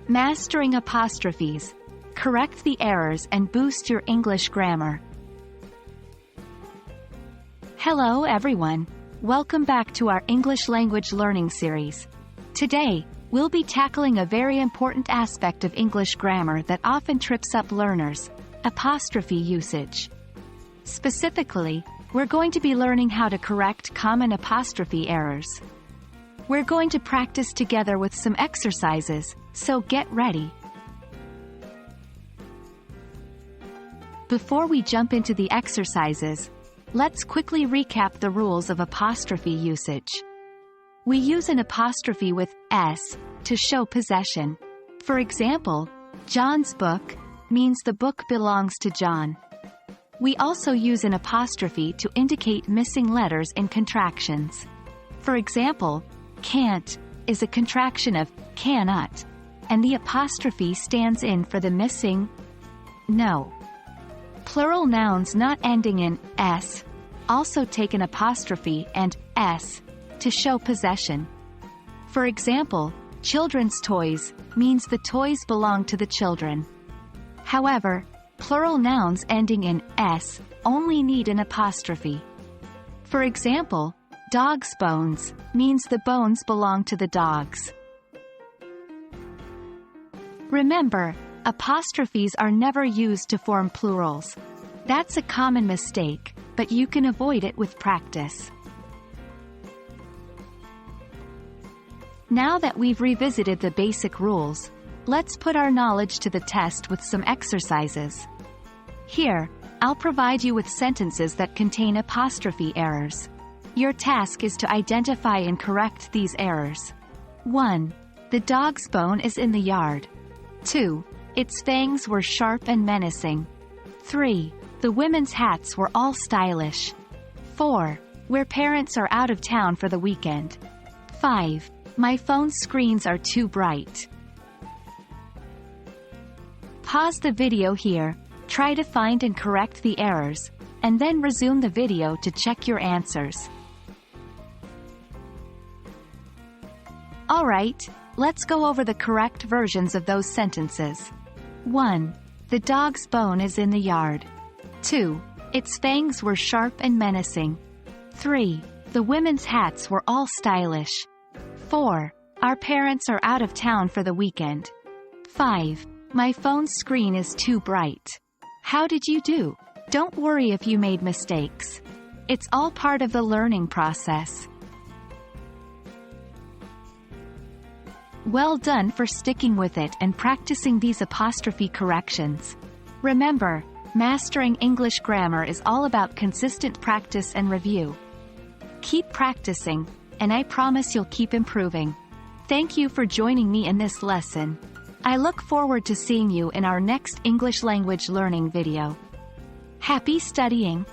Mastering apostrophes. Correct the errors and boost your English grammar. Hello everyone. Welcome back to our English language learning series. Today, we'll be tackling a very important aspect of English grammar that often trips up learners: apostrophe usage. Specifically, we're going to be learning how to correct common apostrophe errors. We're going to practice together with some exercises, so get ready. Before we jump into the exercises, let's quickly recap the rules of apostrophe usage. We use an apostrophe with S to show possession. For example, John's book means the book belongs to John. We also use an apostrophe to indicate missing letters in contractions. For example, can't is a contraction of cannot, and the apostrophe stands in for the missing no. Plural nouns not ending in S also take an apostrophe and S to show possession. For example, children's toys means the toys belong to the children. However, plural nouns ending in S only need an apostrophe. For example, dog's bones means the bones belong to the dogs. Remember, apostrophes are never used to form plurals. That's a common mistake, but you can avoid it with practice. Now that we've revisited the basic rules, let's put our knowledge to the test with some exercises. Here, I'll provide you with sentences that contain apostrophe errors. Your task is to identify and correct these errors. 1. The dog's bone is in the yard. 2. Its fangs were sharp and menacing. 3. The women's hats were all stylish. 4. Where parents are out of town for the weekend. 5. My phone's screens are too bright. Pause the video here, try to find and correct the errors, and then resume the video to check your answers. Alright, let's go over the correct versions of those sentences. 1. The dog's bone is in the yard. 2. Its fangs were sharp and menacing. 3. The women's hats were all stylish. 4. Our parents are out of town for the weekend. 5. My phone's screen is too bright. How did you do? Don't worry if you made mistakes. It's all part of the learning process. Well done for sticking with it and practicing these apostrophe corrections. Remember, mastering English grammar is all about consistent practice and review. Keep practicing, and I promise you'll keep improving. Thank you for joining me in this lesson. I look forward to seeing you in our next English language learning video. Happy studying!